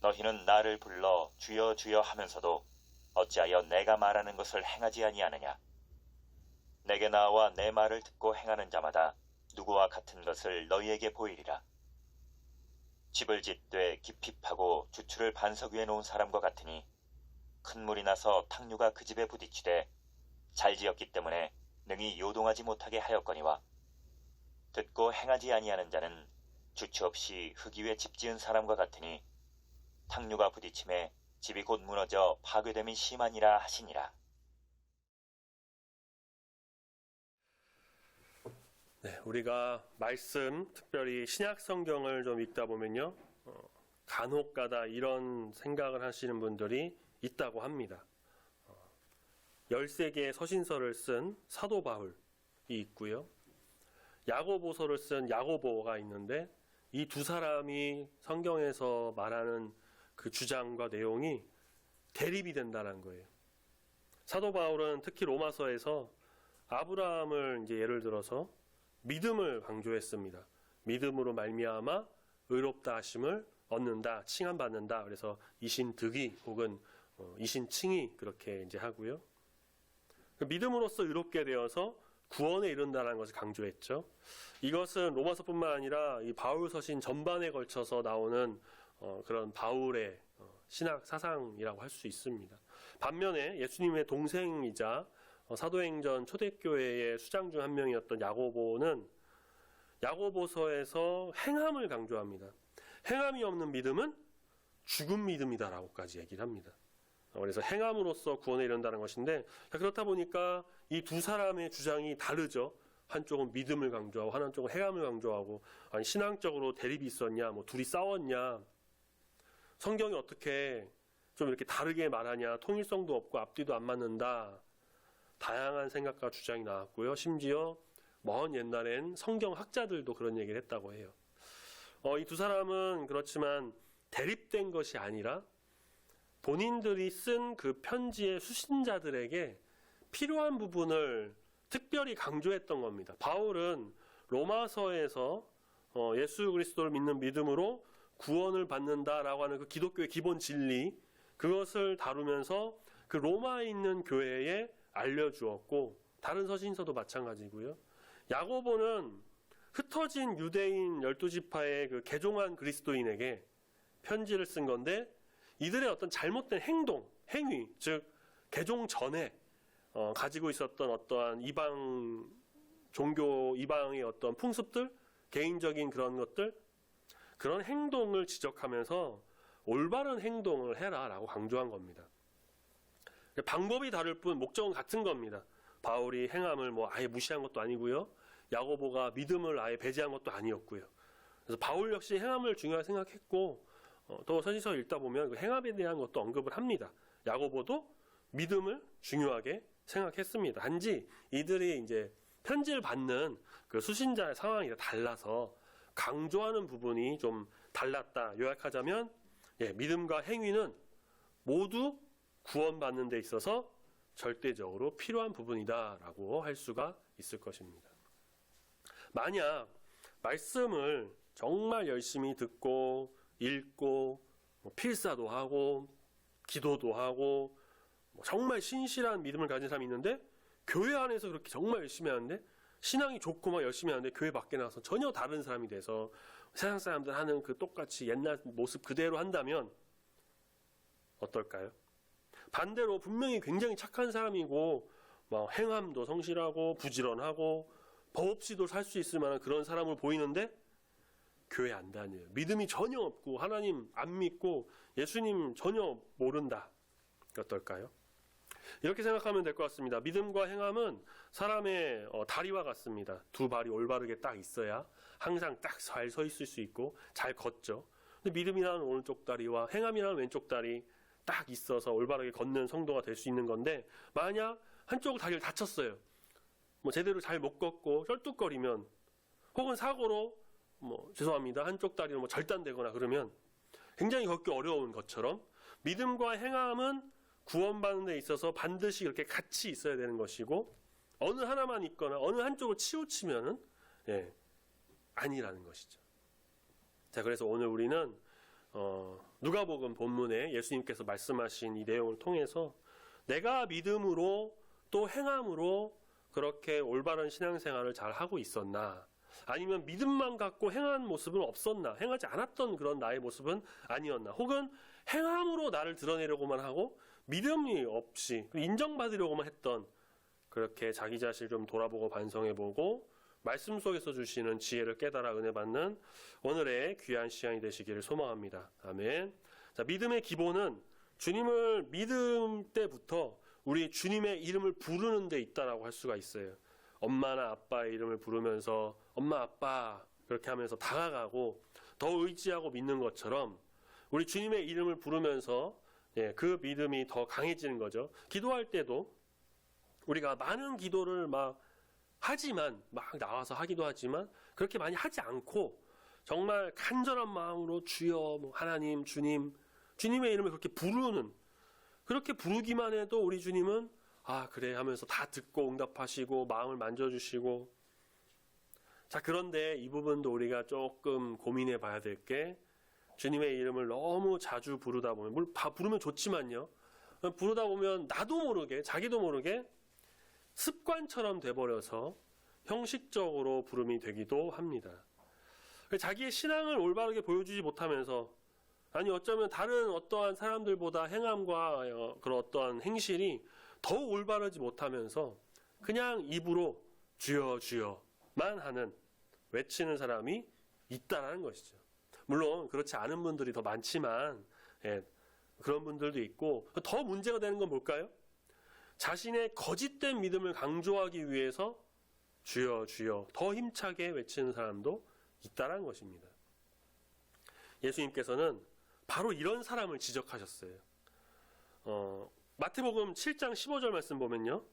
너희는 나를 불러 주여 주여 하면서도 어찌하여 내가 말하는 것을 행하지 아니하느냐. 내게 나와 내 말을 듣고 행하는 자마다 누구와 같은 것을 너희에게 보이리라. 집을 짓되 깊이 파고 주추를 반석 위에 놓은 사람과 같으니 큰 물이 나서 탕류가 그 집에 부딪히되 잘 지었기 때문에 능히 요동하지 못하게 하였거니와 듣고 행하지 아니하는 자는 주추 없이 흙 위에 집 지은 사람과 같으니 탕류가 부딪힘에 집이 곧 무너져 파괴됨이 심하니라 하시니라. 네, 우리가 말씀, 특별히 신약 성경을 좀 읽다 보면요, 간혹가다 이런 생각을 하시는 분들이 있다고 합니다. 13개의 서신서를 쓴 사도 바울이 있고요, 야고보서를 쓴 야고보가 있는데 이 두 사람이 성경에서 말하는 그 주장과 내용이 대립이 된다는 거예요. 사도 바울은 특히 로마서에서 아브라함을 이제 예를 들어서 믿음을 강조했습니다. 믿음으로 말미암아 의롭다 하심을 얻는다, 칭함받는다. 그래서 이신득이 혹은 이신칭이 그렇게 이제 하고요. 믿음으로써 의롭게 되어서 구원에 이른다는 것을 강조했죠. 이것은 로마서뿐만 아니라 이 바울 서신 전반에 걸쳐서 나오는 그런 바울의 신학 사상이라고 할 수 있습니다. 반면에 예수님의 동생이자 사도행전 초대교회의 수장 중 한 명이었던 야고보는 야고보서에서 행함을 강조합니다. 행함이 없는 믿음은 죽은 믿음이다라고까지 얘기를 합니다. 그래서 행함으로써 구원에 이른다는 것인데, 그렇다 보니까 이 두 사람의 주장이 다르죠. 한쪽은 믿음을 강조하고 한쪽은 행함을 강조하고, 아니 신앙적으로 대립이 있었냐, 뭐 둘이 싸웠냐, 성경이 어떻게 좀 이렇게 다르게 말하냐, 통일성도 없고 앞뒤도 안 맞는다, 다양한 생각과 주장이 나왔고요. 심지어 먼 옛날엔 성경학자들도 그런 얘기를 했다고 해요. 이 두 사람은 그렇지만 대립된 것이 아니라 본인들이 쓴 그 편지의 수신자들에게 필요한 부분을 특별히 강조했던 겁니다. 바울은 로마서에서 예수 그리스도를 믿는 믿음으로 구원을 받는다라고 하는 그 기독교의 기본 진리, 그것을 다루면서 그 로마에 있는 교회에 알려주었고, 다른 서신서도 마찬가지고요. 야고보는 흩어진 유대인 12지파의 그 개종한 그리스도인에게 편지를 쓴 건데, 이들의 어떤 잘못된 행동, 행위, 즉 개종 전에 가지고 있었던 어떠한 이방 종교, 이방의 어떤 풍습들, 개인적인 그런 것들, 그런 행동을 지적하면서 올바른 행동을 해라라고 강조한 겁니다. 방법이 다를 뿐 목적은 같은 겁니다. 바울이 행함을 뭐 아예 무시한 것도 아니고요, 야고보가 믿음을 아예 배제한 것도 아니었고요. 그래서 바울 역시 행함을 중요하게 생각했고, 또 서신서 읽다 보면 그 행함에 대한 것도 언급을 합니다. 야고보도 믿음을 중요하게 생각했습니다. 단지 이들이 이제 편지를 받는 그 수신자의 상황이 달라서 강조하는 부분이 좀 달랐다. 요약하자면, 믿음과 행위는 모두 구원받는 데 있어서 절대적으로 필요한 부분이다라고 할 수가 있을 것입니다. 만약 말씀을 정말 열심히 듣고 읽고 필사도 하고 기도도 하고 정말 신실한 믿음을 가진 사람이 있는데, 교회 안에서 그렇게 정말 열심히 하는데, 신앙이 좋고 막 열심히 하는데 교회 밖에 나가서 전혀 다른 사람이 돼서 세상 사람들 하는 그 똑같이 옛날 모습 그대로 한다면 어떨까요? 반대로 분명히 굉장히 착한 사람이고 막 행함도 성실하고 부지런하고 법 없이도 살 수 있을 만한 그런 사람을 보이는데 교회 안 다녀요. 믿음이 전혀 없고 하나님 안 믿고 예수님 전혀 모른다. 어떨까요? 이렇게 생각하면 될 것 같습니다. 믿음과 행함은 사람의 다리와 같습니다. 두 발이 올바르게 딱 있어야 항상 딱 잘 서 있을 수 있고 잘 걷죠. 근데 믿음이라는 오른쪽 다리와 행함이라는 왼쪽 다리 딱 있어서 올바르게 걷는 성도가 될 수 있는 건데, 만약 한쪽 다리를 다쳤어요. 뭐 제대로 잘 못 걷고 쩔뚝거리면, 혹은 사고로 죄송합니다, 한쪽 다리로 절단되거나 그러면 굉장히 걷기 어려운 것처럼, 믿음과 행함은 구원받는 데 있어서 반드시 이렇게 같이 있어야 되는 것이고, 어느 하나만 있거나 어느 한쪽을 치우치면은 아니라는 것이죠. 자, 그래서 오늘 우리는 누가복음 본문에 예수님께서 말씀하신 이 내용을 통해서 내가 믿음으로 또 행함으로 그렇게 올바른 신앙생활을 잘 하고 있었나? 아니면 믿음만 갖고 행한 모습은 없었나? 행하지 않았던 그런 나의 모습은 아니었나? 혹은 행함으로 나를 드러내려고만 하고 믿음이 없이 인정받으려고만 했던, 그렇게 자기 자신을 좀 돌아보고 반성해보고 말씀 속에서 주시는 지혜를 깨달아 은혜 받는 오늘의 귀한 시간이 되시기를 소망합니다. 아멘. 자, 믿음의 기본은 주님을 믿음 때부터 우리 주님의 이름을 부르는 데 있다라고 할 수가 있어요. 엄마나 아빠의 이름을 부르면서 엄마 아빠 그렇게 하면서 다가가고 더 의지하고 믿는 것처럼 우리 주님의 이름을 부르면서 그 믿음이 더 강해지는 거죠. 기도할 때도 우리가 많은 기도를 막 나와서 하기도 하지만 그렇게 많이 하지 않고 정말 간절한 마음으로 주여 하나님 주님 주님의 이름을 그렇게 부르는, 그렇게 부르기만 해도 우리 주님은 아 그래 하면서 다 듣고 응답하시고 마음을 만져주시고. 자, 그런데 이 부분도 우리가 조금 고민해 봐야 될 게, 주님의 이름을 너무 자주 부르다 보면, 물론 부르면 좋지만요, 부르다 보면 나도 모르게 자기도 모르게 습관처럼 돼버려서 형식적으로 부름이 되기도 합니다. 자기의 신앙을 올바르게 보여주지 못하면서, 아니 어쩌면 다른 어떠한 사람들보다 행함과 그런 어떠한 행실이 더 올바르지 못하면서 그냥 입으로 주여 주여만 하는, 외치는 사람이 있다라는 것이죠. 물론 그렇지 않은 분들이 더 많지만 그런 분들도 있고, 더 문제가 되는 건 뭘까요? 자신의 거짓된 믿음을 강조하기 위해서 주여 주여 더 힘차게 외치는 사람도 있다라는 것입니다. 예수님께서는 바로 이런 사람을 지적하셨어요. 마태복음 7장 15절 말씀 보면요,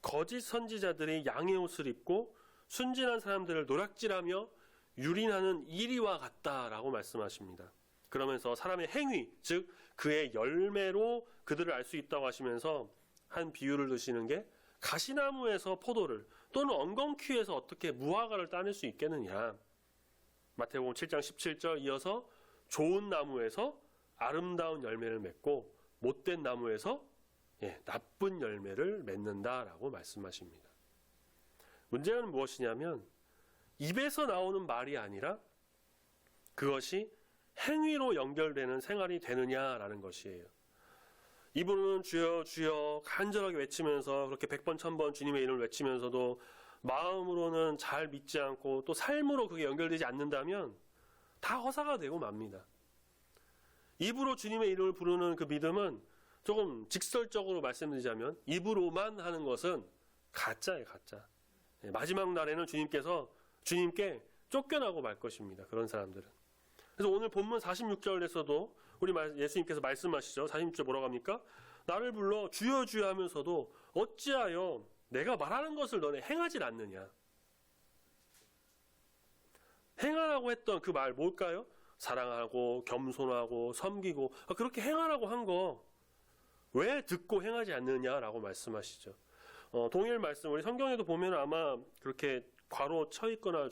거짓 선지자들이 양의 옷을 입고 순진한 사람들을 노략질하며 유린하는 이리와 같다라고 말씀하십니다. 그러면서 사람의 행위, 즉 그의 열매로 그들을 알 수 있다고 하시면서 한 비유를 드시는 게, 가시나무에서 포도를 또는 엉겅퀴에서 어떻게 무화과를 따낼 수 있겠느냐. 마태복음 7장 17절 이어서 좋은 나무에서 아름다운 열매를 맺고 못된 나무에서 나쁜 열매를 맺는다라고 말씀하십니다. 문제는 무엇이냐면 입에서 나오는 말이 아니라 그것이 행위로 연결되는 생활이 되느냐라는 것이에요. 입으로는 주여 주여 간절하게 외치면서 그렇게 100번 1000번 주님의 이름을 외치면서도 마음으로는 잘 믿지 않고 또 삶으로 그게 연결되지 않는다면 다 허사가 되고 맙니다. 입으로 주님의 이름을 부르는 그 믿음은, 조금 직설적으로 말씀드리자면 입으로만 하는 것은 가짜예요, 가짜. 마지막 날에는 주님께 쫓겨나고 말 것입니다, 그런 사람들은. 그래서 오늘 본문 46절에서도 우리 예수님께서 말씀하시죠. 46절 뭐라고 합니까? 나를 불러 주여 주여 하면서도 어찌하여 내가 말하는 것을 너네 행하지 않느냐. 행하라고 했던 그 말 뭘까요? 사랑하고 겸손하고 섬기고 그렇게 행하라고 한 거 왜 듣고 행하지 않느냐라고 말씀하시죠. 동일 말씀 우리 성경에도 보면 아마 그렇게 괄호 쳐 있거나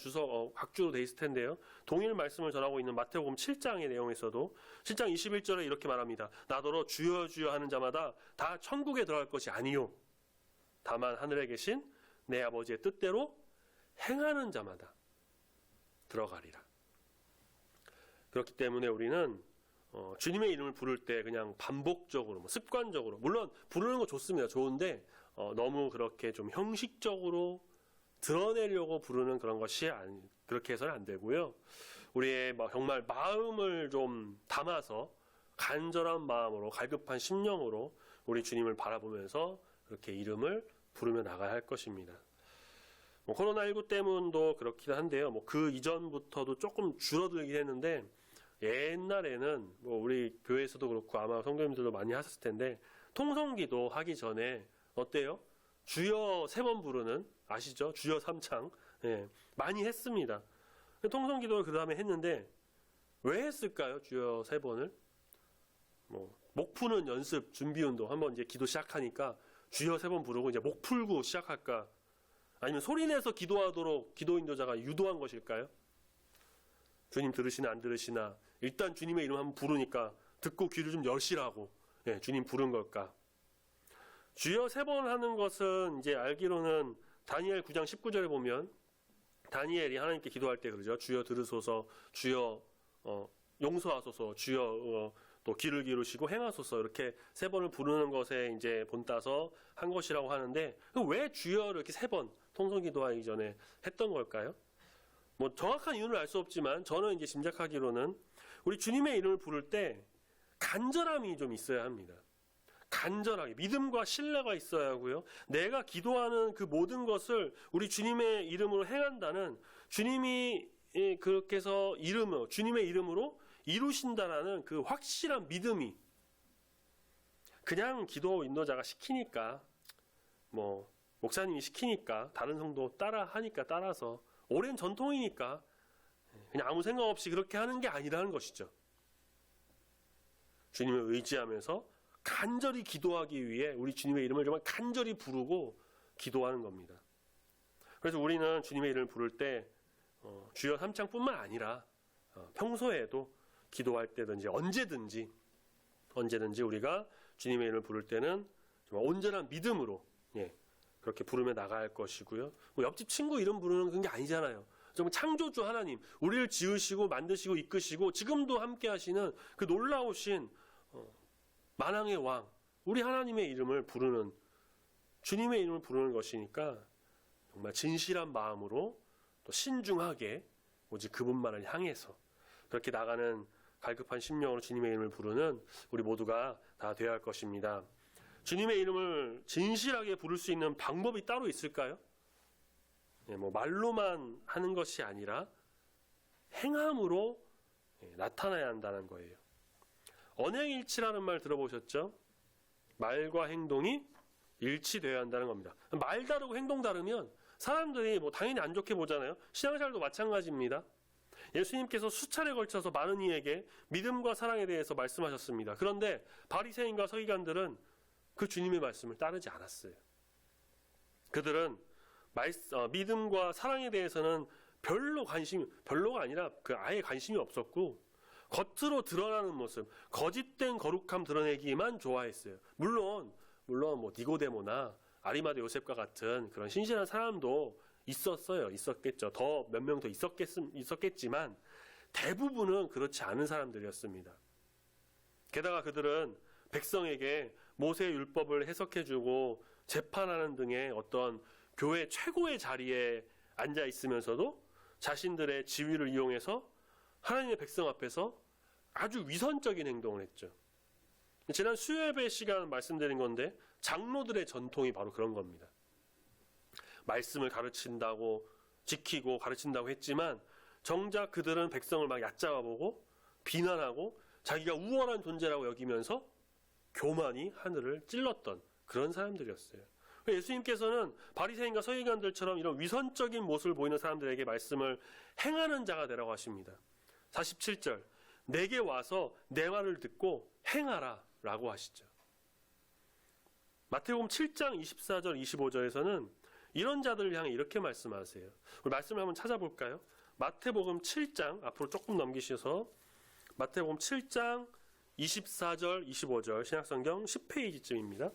각주로 돼 있을 텐데요. 동일 말씀을 전하고 있는 마태복음 7장의 내용에서도 7장 21절에 이렇게 말합니다. 나더러 주여 주여 하는 자마다 다 천국에 들어갈 것이 아니요, 다만 하늘에 계신 내 아버지의 뜻대로 행하는 자마다 들어가리라. 그렇기 때문에 우리는 주님의 이름을 부를 때 그냥 반복적으로, 습관적으로, 물론 부르는 거 좋습니다. 좋은데 너무 그렇게 좀 형식적으로 드러내려고 부르는 그런 것이 그렇게 해서는 안 되고요. 우리의 정말 마음을 좀 담아서 간절한 마음으로, 갈급한 심령으로 우리 주님을 바라보면서 그렇게 이름을 부르며 나가야 할 것입니다. 코로나19 때문도 그렇긴 한데요. 그 이전부터도 조금 줄어들긴 했는데, 옛날에는 우리 교회에서도 그렇고 아마 성도님들도 많이 하셨을 텐데, 통성기도 하기 전에 어때요? 주여 3번 부르는, 아시죠? 주여 3창 많이 했습니다. 통성기도를 그 다음에 했는데 왜 했을까요? 주여 3번을 목 푸는 연습, 준비운동 한번 이제 기도 시작하니까 주여 3번 부르고 이제 목 풀고 시작할까? 아니면 소리내서 기도하도록 기도 인도자가 유도한 것일까요? 주님 들으시나 안 들으시나 일단 주님의 이름 한번 부르니까 듣고 귀를 좀 여시라고 주님 부른 걸까? 주여 3번 하는 것은 이제 알기로는 다니엘 9장 19절에 보면 다니엘이 하나님께 기도할 때 그러죠. 주여 들으소서, 주여 용서하소서, 주여 또 귀를 기울이시고 행하소서, 이렇게 3번을 부르는 것에 이제 본따서 한 것이라고 하는데, 왜 주여를 이렇게 3번 통성 기도하기 전에 했던 걸까요? 뭐 정확한 이유는 알 수 없지만 저는 이제 짐작하기로는 우리 주님의 이름을 부를 때 간절함이 좀 있어야 합니다. 간절하게 믿음과 신뢰가 있어야 하고요. 내가 기도하는 그 모든 것을 우리 주님의 이름으로 행한다는, 주님이 그렇게 해서 주님의 이름으로 이루신다라는 그 확실한 믿음이, 그냥 기도 인도자가 시키니까, 뭐 목사님이 시키니까, 다른 성도 따라 하니까 따라서, 오랜 전통이니까 그냥 아무 생각 없이 그렇게 하는 게 아니라는 것이죠. 주님을 의지하면서 간절히 기도하기 위해 우리 주님의 이름을 정말 간절히 부르고 기도하는 겁니다. 그래서 우리는 주님의 이름을 부를 때 주여 3창뿐만 아니라 평소에도 기도할 때든지 언제든지 우리가 주님의 이름을 부를 때는 정말 온전한 믿음으로 그렇게 부르며 나갈 것이고요. 뭐 옆집 친구 이름 부르는 그런 게 아니잖아요. 정말 창조주 하나님, 우리를 지으시고 만드시고 이끄시고 지금도 함께 하시는 그 놀라우신 만왕의 왕, 우리 하나님의 이름을 부르는, 주님의 이름을 부르는 것이니까 정말 진실한 마음으로 또 신중하게 오직 그분만을 향해서 그렇게 나가는 갈급한 심령으로 주님의 이름을 부르는 우리 모두가 다 되어야 할 것입니다. 주님의 이름을 진실하게 부를 수 있는 방법이 따로 있을까요? 뭐 말로만 하는 것이 아니라 행함으로 나타나야 한다는 거예요. 언행일치라는 말 들어보셨죠? 말과 행동이 일치되어야 한다는 겁니다. 말 다르고 행동 다르면 사람들이 뭐 당연히 안 좋게 보잖아요. 신앙생활도 마찬가지입니다. 예수님께서 수차례 걸쳐서 많은 이에게 믿음과 사랑에 대해서 말씀하셨습니다. 그런데 바리새인과 서기관들은 그 주님의 말씀을 따르지 않았어요. 그들은 믿음과 사랑에 대해서는 별로가 아니라 아예 관심이 없었고, 겉으로 드러나는 모습, 거짓된 거룩함 드러내기만 좋아했어요. 물론 뭐 니고데모나 아리마대 요셉과 같은 그런 신실한 사람도 있었겠죠. 더 몇 명 더 있었겠지만 대부분은 그렇지 않은 사람들이었습니다. 게다가 그들은 백성에게 모세의 율법을 해석해주고 재판하는 등의 어떤 교회 최고의 자리에 앉아 있으면서도 자신들의 지위를 이용해서 하나님의 백성 앞에서 아주 위선적인 행동을 했죠. 지난 수요예배 시간 말씀드린 건데 장로들의 전통이 바로 그런 겁니다. 말씀을 가르친다고, 지키고 가르친다고 했지만 정작 그들은 백성을 막 얕잡아보고 비난하고 자기가 우월한 존재라고 여기면서 교만이 하늘을 찔렀던 그런 사람들이었어요. 예수님께서는 바리새인과 서기관들처럼 이런 위선적인 모습을 보이는 사람들에게 말씀을 행하는 자가 되라고 하십니다. 47절, 내게 와서 내 말을 듣고 행하라 라고 하시죠. 마태복음 7장 24절 25절에서는 이런 자들을 향해 이렇게 말씀하세요. 우리 말씀을 한번 찾아볼까요? 마태복음 7장, 앞으로 조금 넘기셔서 마태복음 7장 24절 25절 신약성경 10페이지쯤입니다.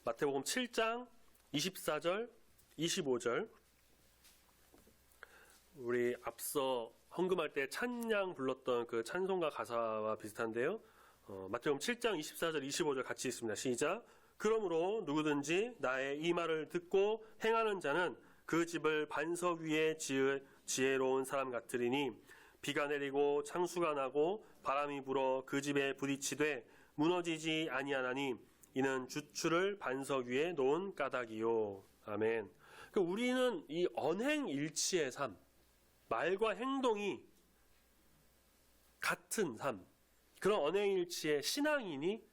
마태복음 7장 24절 25절, 우리 앞서 헌금할 때 찬양 불렀던 그 찬송가 가사와 비슷한데요. 마태복음 7장 24절 25절 같이 있습니다. 시작. 그러므로 누구든지 나의 이 말을 듣고 행하는 자는 그 집을 반석 위에 지혜로운 사람 같으리니 비가 내리고 창수가 나고 바람이 불어 그 집에 부딪히되 무너지지 아니하나니 이는 주추를 반석 위에 놓은 까닭이요. 아멘. 우리는 이 언행일치의 삶, 말과 행동이 같은 삶, 그런 언행일치의 신앙인이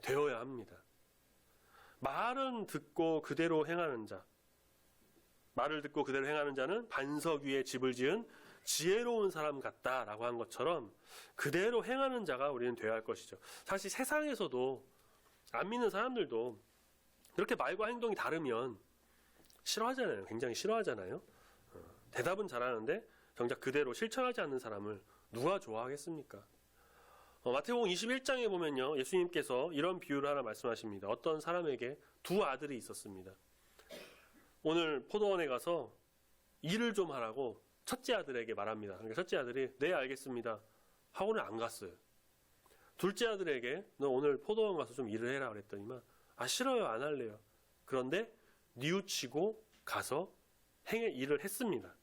되어야 합니다. 말은 듣고 그대로 행하는 자, 말을 듣고 그대로 행하는 자는 반석 위에 집을 지은 지혜로운 사람 같다라고 한 것처럼 그대로 행하는 자가 우리는 되어야 할 것이죠. 사실 세상에서도 안 믿는 사람들도 그렇게 말과 행동이 다르면 싫어하잖아요. 굉장히 싫어하잖아요. 대답은 잘하는데 정작 그대로 실천하지 않는 사람을 누가 좋아하겠습니까? 마태복음 21장에 보면요, 예수님께서 이런 비유를 하나 말씀하십니다. 어떤 사람에게 두 아들이 있었습니다. 오늘 포도원에 가서 일을 좀 하라고 첫째 아들에게 말합니다. 그러니까 첫째 아들이 네 알겠습니다 하고는 안 갔어요. 둘째 아들에게 너 오늘 포도원 가서 좀 일을 해라 그랬더니만 싫어요, 안 할래요. 그런데 뉘우치고 가서 일을 했습니다.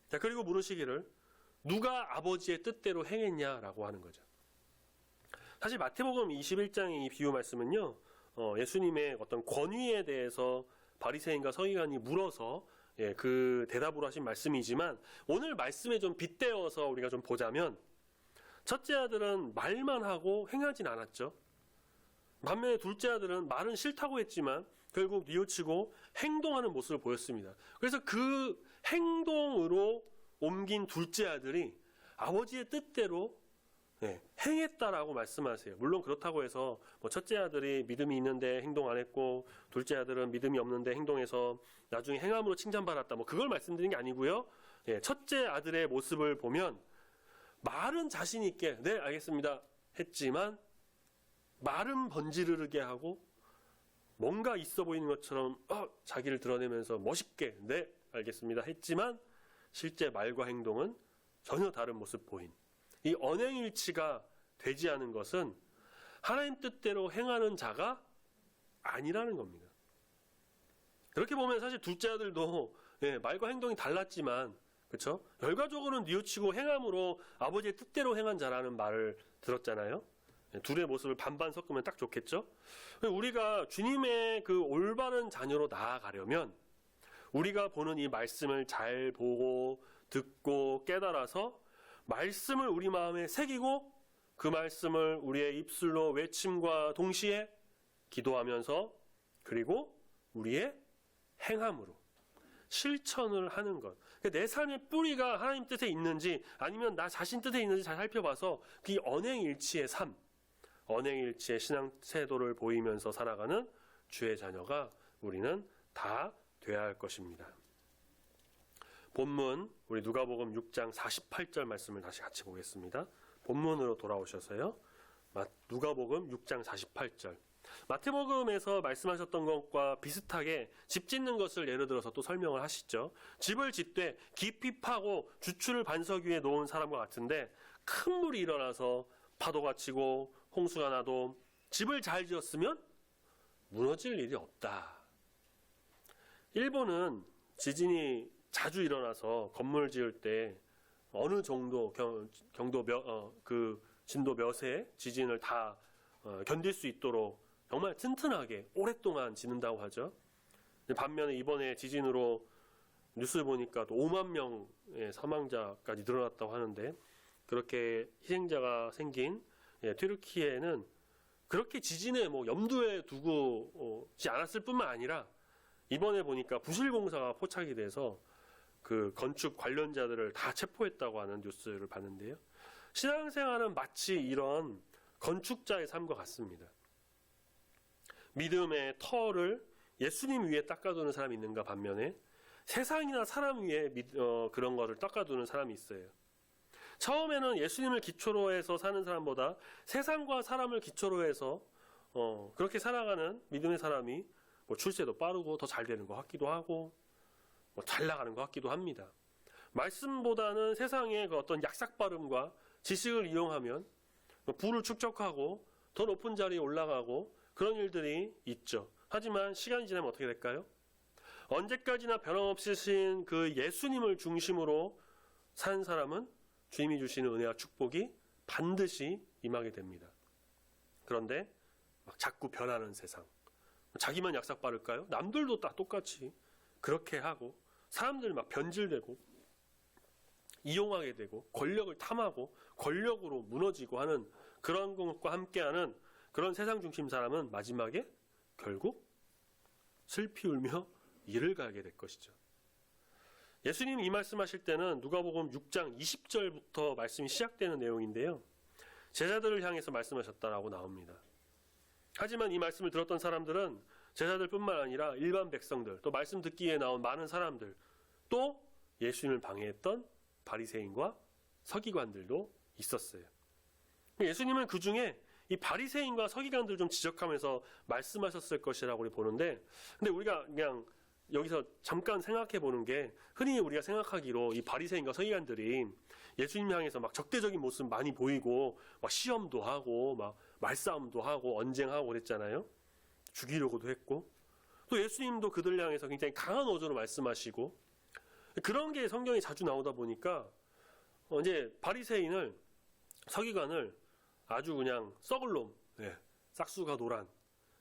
자, 그리고 물으시기를 누가 아버지의 뜻대로 행했냐라고 하는 거죠. 사실 마태복음 21장의 이 비유 말씀은요, 예수님의 어떤 권위에 대해서 바리새인과 서기관이 물어서 그 대답으로 하신 말씀이지만, 오늘 말씀에 좀 빗대어서 우리가 좀 보자면, 첫째 아들은 말만 하고 행하진 않았죠. 반면에 둘째 아들은 말은 싫다고 했지만 결국 뉘우치고 행동하는 모습을 보였습니다. 그래서 그 행동으로 옮긴 둘째 아들이 아버지의 뜻대로 행했다라고 말씀하세요. 물론 그렇다고 해서 첫째 아들이 믿음이 있는데 행동 안 했고 둘째 아들은 믿음이 없는데 행동해서 나중에 행함으로 칭찬받았다, 그걸 말씀드린 게 아니고요. 첫째 아들의 모습을 보면 말은 자신 있게 네 알겠습니다 했지만 말은 번지르르게 하고 뭔가 있어 보이는 것처럼 자기를 드러내면서 멋있게 네 알겠습니다 했지만 실제 말과 행동은 전혀 다른 모습 보인, 이 언행일치가 되지 않은 것은 하나님 뜻대로 행하는 자가 아니라는 겁니다. 그렇게 보면 사실 둘째 아들도 말과 행동이 달랐지만, 그렇죠? 결과적으로는 뉘우치고 행함으로 아버지의 뜻대로 행한 자라는 말을 들었잖아요. 둘의 모습을 반반 섞으면 딱 좋겠죠? 우리가 주님의 그 올바른 자녀로 나아가려면 우리가 보는 이 말씀을 잘 보고 듣고 깨달아서 말씀을 우리 마음에 새기고 그 말씀을 우리의 입술로 외침과 동시에 기도하면서 그리고 우리의 행함으로 실천을 하는 것. 내 삶의 뿌리가 하나님 뜻에 있는지 아니면 나 자신 뜻에 있는지 잘 살펴봐서 그 언행일치의 삶, 언행일치의 신앙 태도를 보이면서 살아가는 주의 자녀가 우리는 다 되어야 할 것입니다. 본문 우리 누가복음 6장 48절 말씀을 다시 같이 보겠습니다. 본문으로 돌아오셔서요. 누가복음 6장 48절. 마태복음에서 말씀하셨던 것과 비슷하게 집 짓는 것을 예를 들어서 또 설명을 하시죠. 집을 짓되 깊이 파고 주추를 반석 위에 놓은 사람과 같은데 큰 물이 일어나서 파도가 치고 홍수가 나도 집을 잘 지었으면 무너질 일이 없다. 일본은 지진이 자주 일어나서 건물 지을 때 어느 정도 경도 진도 몇의 지진을 다 견딜 수 있도록 정말 튼튼하게 오랫동안 짓는다고 하죠. 반면에 이번에 지진으로 뉴스 보니까 또 5만 명의 사망자까지 늘어났다고 하는데, 그렇게 희생자가 생긴 튀르키예는 그렇게 지진에 염두에 두고지 않았을 뿐만 아니라 이번에 보니까 부실공사가 포착이 돼서 그 건축 관련자들을 다 체포했다고 하는 뉴스를 봤는데요. 신앙생활은 마치 이런 건축자의 삶과 같습니다. 믿음의 터를 예수님 위에 닦아두는 사람이 있는가 반면에 세상이나 사람 위에 그런 거를 닦아두는 사람이 있어요. 처음에는 예수님을 기초로 해서 사는 사람보다 세상과 사람을 기초로 해서 그렇게 살아가는 믿음의 사람이 출세도 빠르고 더 잘 되는 것 같기도 하고 잘 나가는 것 같기도 합니다. 말씀보다는 세상의 그 어떤 약삭빠름과 지식을 이용하면 부를 축적하고 더 높은 자리에 올라가고 그런 일들이 있죠. 하지만 시간이 지나면 어떻게 될까요? 언제까지나 변함없으신 그 예수님을 중심으로 산 사람은 주님이 주시는 은혜와 축복이 반드시 임하게 됩니다. 그런데 자꾸 변하는 세상, 자기만 약삭빠를까요? 남들도 다 똑같이 그렇게 하고 사람들 변질되고 이용하게 되고 권력을 탐하고 권력으로 무너지고 하는 그런 것과 함께하는 그런 세상 중심 사람은 마지막에 결국 슬피 울며 이를 가게 될 것이죠. 예수님이 이 말씀하실 때는 누가복음 6장 20절부터 말씀이 시작되는 내용인데요. 제자들을 향해서 말씀하셨다라고 나옵니다. 하지만 이 말씀을 들었던 사람들은 제자들뿐만 아니라 일반 백성들, 또 말씀 듣기에 나온 많은 사람들, 또 예수님을 방해했던 바리새인과 서기관들도 있었어요. 예수님은 그 중에 이 바리새인과 서기관들을 좀 지적하면서 말씀하셨을 것이라고 우리 보는데, 근데 우리가 그냥 여기서 잠깐 생각해 보는 게, 흔히 우리가 생각하기로 이 바리새인과 서기관들이 예수님 향해서 막 적대적인 모습 많이 보이고 막 시험도 하고 막 말싸움도 하고 언쟁하고 그랬잖아요. 죽이려고도 했고, 또 예수님도 그들 향해서 굉장히 강한 어조로 말씀하시고, 그런 게 성경에 자주 나오다 보니까 이제 바리새인을, 서기관을 아주 그냥 썩을 놈, 싹수가 노란,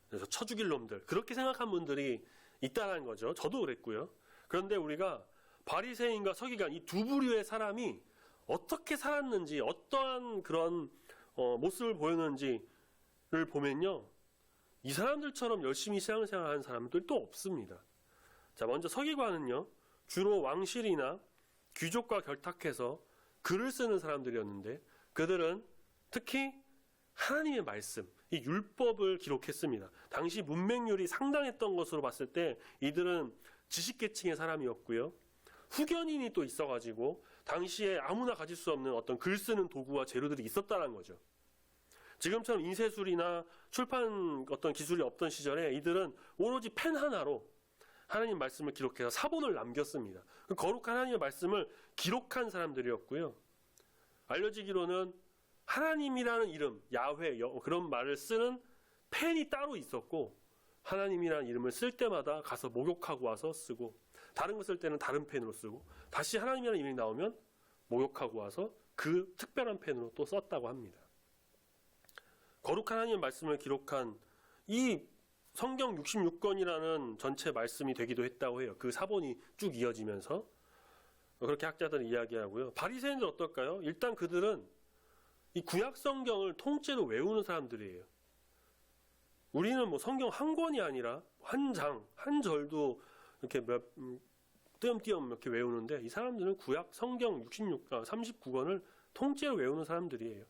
그래서 쳐 죽일 놈들, 그렇게 생각한 분들이 있다는 거죠. 저도 그랬고요. 그런데 우리가 바리새인과 서기관 이 두 부류의 사람이 어떻게 살았는지, 어떠한 그런 모습을 보였는지를 보면요, 이 사람들처럼 열심히 신앙생활 하는 사람들이 또 없습니다. 자, 먼저 서기관은요, 주로 왕실이나 귀족과 결탁해서 글을 쓰는 사람들이었는데, 그들은 특히 하나님의 말씀, 이 율법을 기록했습니다. 당시 문맹률이 상당했던 것으로 봤을 때 이들은 지식계층의 사람이었고요. 후견인이 또 있어가지고 당시에 아무나 가질 수 없는 어떤 글 쓰는 도구와 재료들이 있었다는 거죠. 지금처럼 인쇄술이나 출판 어떤 기술이 없던 시절에 이들은 오로지 펜 하나로 하나님 말씀을 기록해서 사본을 남겼습니다. 그 거룩한 하나님의 말씀을 기록한 사람들이었고요. 알려지기로는 하나님이라는 이름, 야훼, 그런 말을 쓰는 펜이 따로 있었고, 하나님이라는 이름을 쓸 때마다 가서 목욕하고 와서 쓰고, 다른 거 쓸 때는 다른 펜으로 쓰고, 다시 하나님이라는 이름이 나오면 목욕하고 와서 그 특별한 펜으로 또 썼다고 합니다. 거룩한 하나님의 말씀을 기록한 이 성경 66권이라는 전체 말씀이 되기도 했다고 해요. 그 사본이 쭉 이어지면서. 그렇게 학자들은 이야기하고요. 바리새인들 어떨까요? 일단 그들은 이 구약 성경을 통째로 외우는 사람들이에요. 우리는 뭐 성경 한 권이 아니라 한 장, 한 절도 이렇게 띄엄띄엄 이렇게 외우는데, 이 사람들은 구약 성경 39권을 통째로 외우는 사람들이에요.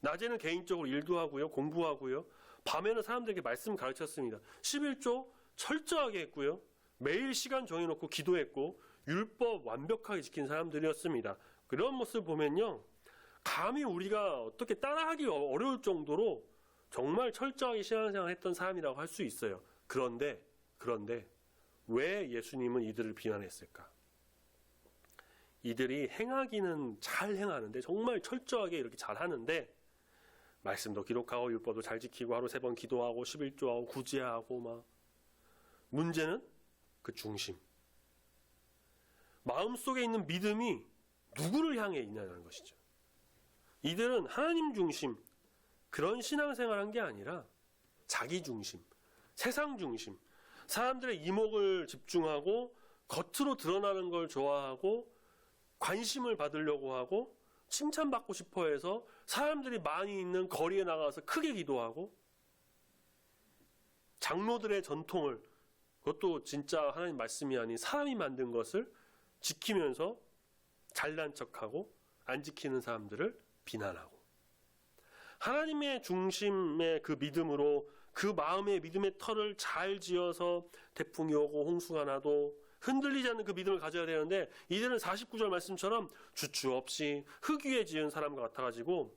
낮에는 개인적으로 일도 하고요, 공부하고요. 밤에는 사람들에게 말씀 가르쳤습니다. 11조 철저하게 했고요. 매일 시간 정해놓고 기도했고, 율법 완벽하게 지킨 사람들이었습니다. 그런 모습을 보면요, 감히 우리가 어떻게 따라하기 어려울 정도로 정말 철저하게 신앙생활을 했던 사람이라고 할 수 있어요. 그런데 왜 예수님은 이들을 비난했을까? 이들이 행하기는 잘 행하는데, 정말 철저하게 이렇게 잘 하는데, 말씀도 기록하고 율법도 잘 지키고 하루 3번 기도하고 11조하고 구제하고 막, 문제는 그 중심, 마음속에 있는 믿음이 누구를 향해 있냐는 것이죠. 이들은 하나님 중심, 그런 신앙생활한 게 아니라 자기 중심, 세상 중심, 사람들의 이목을 집중하고 겉으로 드러나는 걸 좋아하고 관심을 받으려고 하고 칭찬받고 싶어 해서 사람들이 많이 있는 거리에 나가서 크게 기도하고, 장로들의 전통을, 그것도 진짜 하나님 말씀이 아닌 사람이 만든 것을 지키면서 잘난 척하고 안 지키는 사람들을 비난하고, 하나님의 중심의 그 믿음으로 그 마음의 믿음의 털을 잘 지어서 태풍이 오고 홍수가 나도 흔들리지 않는 그 믿음을 가져야 되는데, 이들은 49절 말씀처럼 주추 없이 흙 위에 지은 사람과 같아가지고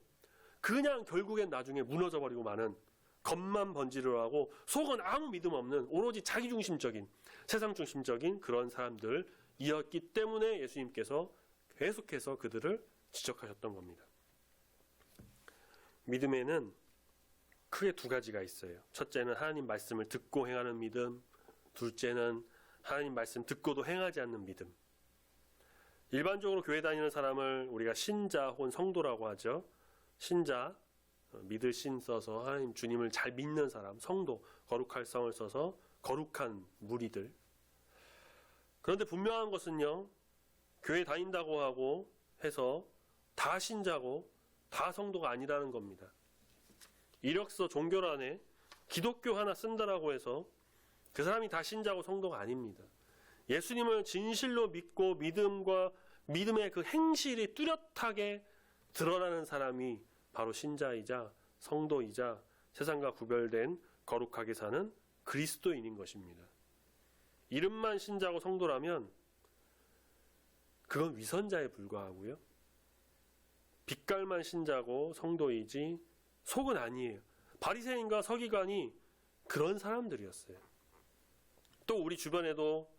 그냥 결국엔 나중에 무너져 버리고 마는, 겉만 번지르르 하고 속은 아무 믿음 없는 오로지 자기 중심적인, 세상 중심적인 그런 사람들이었기 때문에 예수님께서 계속해서 그들을 지적하셨던 겁니다. 믿음에는 크게 2가지가 있어요. 첫째는 하나님 말씀을 듣고 행하는 믿음, 둘째는 하나님 말씀 듣고도 행하지 않는 믿음. 일반적으로 교회 다니는 사람을 우리가 신자 혹은 성도라고 하죠. 신자, 믿을 신 써서 하나님 주님을 잘 믿는 사람, 성도, 거룩할 성을 써서 거룩한 무리들. 그런데 분명한 것은요, 교회 다닌다고 하고 해서 다 신자고 다 성도가 아니라는 겁니다. 이력서 종교란에 기독교 하나 쓴다라고 해서 그 사람이 다 신자고 성도가 아닙니다. 예수님을 진실로 믿고 믿음의 그 행실이 뚜렷하게 드러나는 사람이 바로 신자이자 성도이자 세상과 구별된 거룩하게 사는 그리스도인인 것입니다. 이름만 신자고 성도라면 그건 위선자에 불과하고요. 빛깔만 신자고 성도이지 속은 아니에요. 바리새인과 서기관이 그런 사람들이었어요. 또 우리 주변에도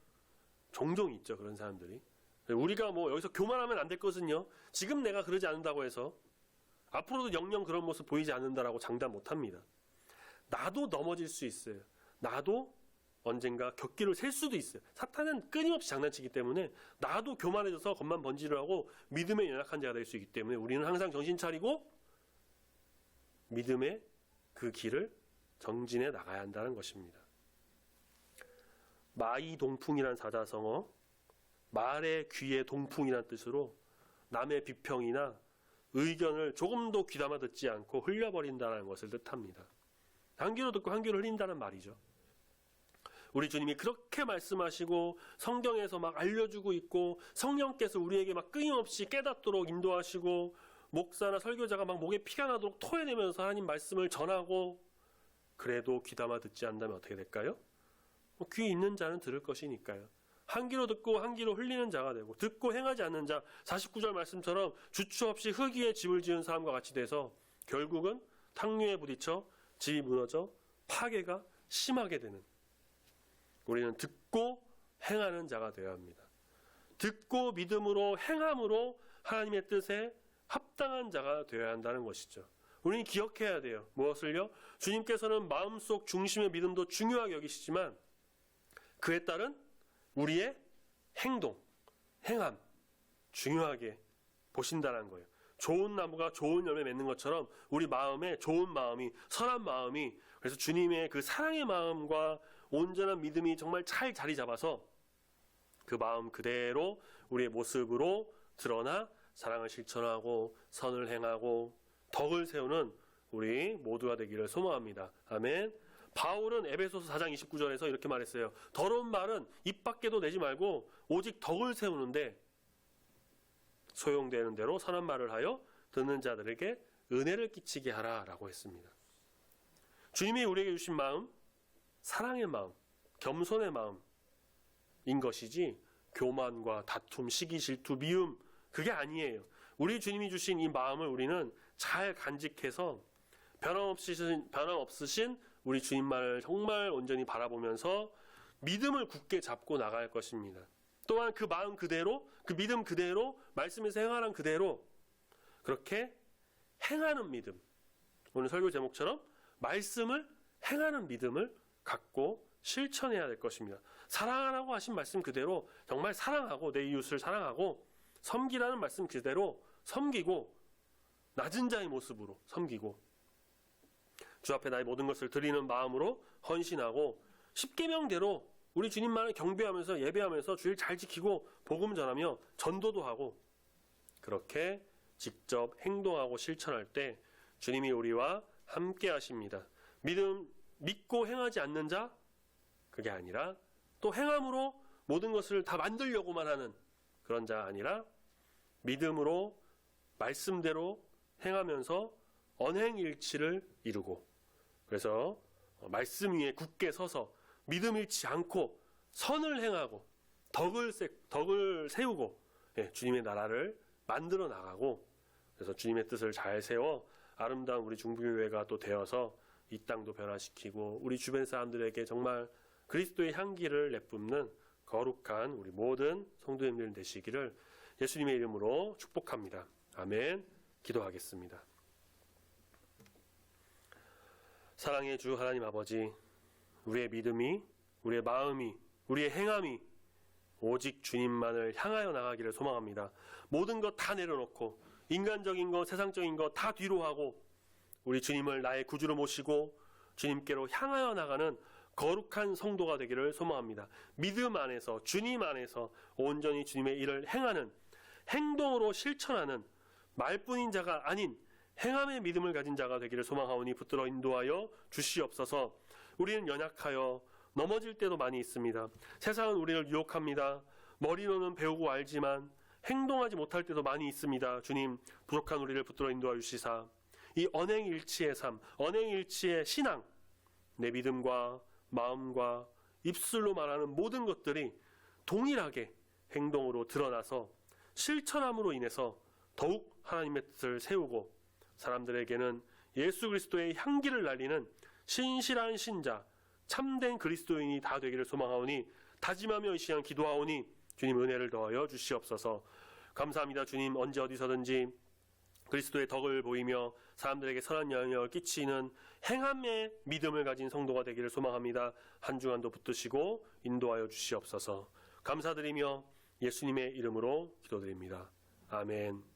종종 있죠, 그런 사람들이. 우리가 뭐 여기서 교만하면 안 될 것은요, 지금 내가 그러지 않는다고 해서 앞으로도 영영 그런 모습 보이지 않는다라고 장담 못합니다. 나도 넘어질 수 있어요. 나도 언젠가 격기를 셀 수도 있어요. 사탄은 끊임없이 장난치기 때문에 나도 교만해져서 겉만 번지를 하고 믿음에 연약한 자가 될 수 있기 때문에 우리는 항상 정신 차리고 믿음의 그 길을 정진해 나가야 한다는 것입니다. 마이동풍이란 사자성어, 말의 귀의 동풍이란 뜻으로 남의 비평이나 의견을 조금도 귀담아 듣지 않고 흘려버린다는 것을 뜻합니다. 한 귀로 듣고 한 귀로 흘린다는 말이죠. 우리 주님이 그렇게 말씀하시고 성경에서 막 알려주고 있고 성령께서 우리에게 막 끊임없이 깨닫도록 인도하시고 목사나 설교자가 막 목에 피가 나도록 토해내면서 하나님 말씀을 전하고 그래도 귀담아 듣지 않는다면 어떻게 될까요? 귀 있는 자는 들을 것이니까요. 한 귀로 듣고 한 귀로 흘리는 자가 되고 듣고 행하지 않는 자 49절 말씀처럼 주추 없이 흙 위에 집을 지은 사람과 같이 돼서 결국은 탕류에 부딪혀 집이 무너져 파괴가 심하게 되는, 우리는 듣고 행하는 자가 되어야 합니다. 듣고 믿음으로 행함으로 하나님의 뜻에 합당한 자가 되어야 한다는 것이죠. 우리는 기억해야 돼요. 무엇을요? 주님께서는 마음속 중심의 믿음도 중요하게 여기시지만 그에 따른 우리의 행동, 행함 중요하게 보신다는 거예요. 좋은 나무가 좋은 열매 맺는 것처럼 우리 마음에 좋은 마음이, 선한 마음이, 그래서 주님의 그 사랑의 마음과 온전한 믿음이 정말 잘 자리 잡아서 그 마음 그대로 우리의 모습으로 드러나 사랑을 실천하고 선을 행하고 덕을 세우는 우리 모두가 되기를 소망합니다. 아멘. 바울은 에베소서 4장 29절에서 이렇게 말했어요. 더러운 말은 입 밖에도 내지 말고 오직 덕을 세우는데 소용되는 대로 선한 말을 하여 듣는 자들에게 은혜를 끼치게 하라라고 했습니다. 주님이 우리에게 주신 마음, 사랑의 마음, 겸손의 마음인 것이지 교만과 다툼, 시기, 질투, 미움 그게 아니에요. 우리 주님이 주신 이 마음을 우리는 잘 간직해서 변함없으신 우리 주님만을 정말 온전히 바라보면서 믿음을 굳게 잡고 나갈 것입니다. 또한 그 마음 그대로, 그 믿음 그대로, 말씀에서 행하는 그대로 그렇게 행하는 믿음, 오늘 설교 제목처럼 말씀을 행하는 믿음을 갖고 실천해야 될 것입니다. 사랑하라고 하신 말씀 그대로 정말 사랑하고 내 이웃을 사랑하고 섬기라는 말씀 그대로 섬기고 낮은 자의 모습으로 섬기고 주 앞에 나의 모든 것을 드리는 마음으로 헌신하고 십계명대로 우리 주님만을 경배하면서 예배하면서 주일 잘 지키고 복음 전하며 전도도 하고 그렇게 직접 행동하고 실천할 때 주님이 우리와 함께 하십니다. 믿고 행하지 않는 자 그게 아니라 또 행함으로 모든 것을 다 만들려고만 하는 그런 자가 아니라 믿음으로 말씀대로 행하면서 언행일치를 이루고 그래서 말씀 위에 굳게 서서 믿음 잃지 않고 선을 행하고 덕을 세우고 주님의 나라를 만들어 나가고 그래서 주님의 뜻을 잘 세워 아름다운 우리 중부교회가 또 되어서 이 땅도 변화시키고 우리 주변 사람들에게 정말 그리스도의 향기를 내뿜는 거룩한 우리 모든 성도님들 되시기를 예수님의 이름으로 축복합니다. 아멘. 기도하겠습니다. 사랑의 주 하나님 아버지, 우리의 믿음이, 우리의 마음이, 우리의 행함이 오직 주님만을 향하여 나가기를 소망합니다. 모든 것 다 내려놓고 인간적인 것, 세상적인 것 다 뒤로 하고 우리 주님을 나의 구주로 모시고 주님께로 향하여 나가는 거룩한 성도가 되기를 소망합니다. 믿음 안에서 주님 안에서 온전히 주님의 일을 행하는 행동으로 실천하는 말뿐인 자가 아닌 행함의 믿음을 가진 자가 되기를 소망하오니 붙들어 인도하여 주시옵소서. 우리는 연약하여 넘어질 때도 많이 있습니다. 세상은 우리를 유혹합니다. 머리로는 배우고 알지만 행동하지 못할 때도 많이 있습니다. 주님, 부족한 우리를 붙들어 인도하여 주시사 이 언행일치의 삶, 언행일치의 신앙, 내 믿음과 마음과 입술로 말하는 모든 것들이 동일하게 행동으로 드러나서 실천함으로 인해서 더욱 하나님의 뜻을 세우고 사람들에게는 예수 그리스도의 향기를 날리는 신실한 신자, 참된 그리스도인이 다 되기를 소망하오니 다짐하며 이 시간 기도하오니 주님 은혜를 더하여 주시옵소서. 감사합니다. 주님, 언제 어디서든지 그리스도의 덕을 보이며 사람들에게 선한 영향을 끼치는 행함의 믿음을 가진 성도가 되기를 소망합니다. 한 주간도 붙드시고 인도하여 주시옵소서. 감사드리며 예수님의 이름으로 기도드립니다. 아멘.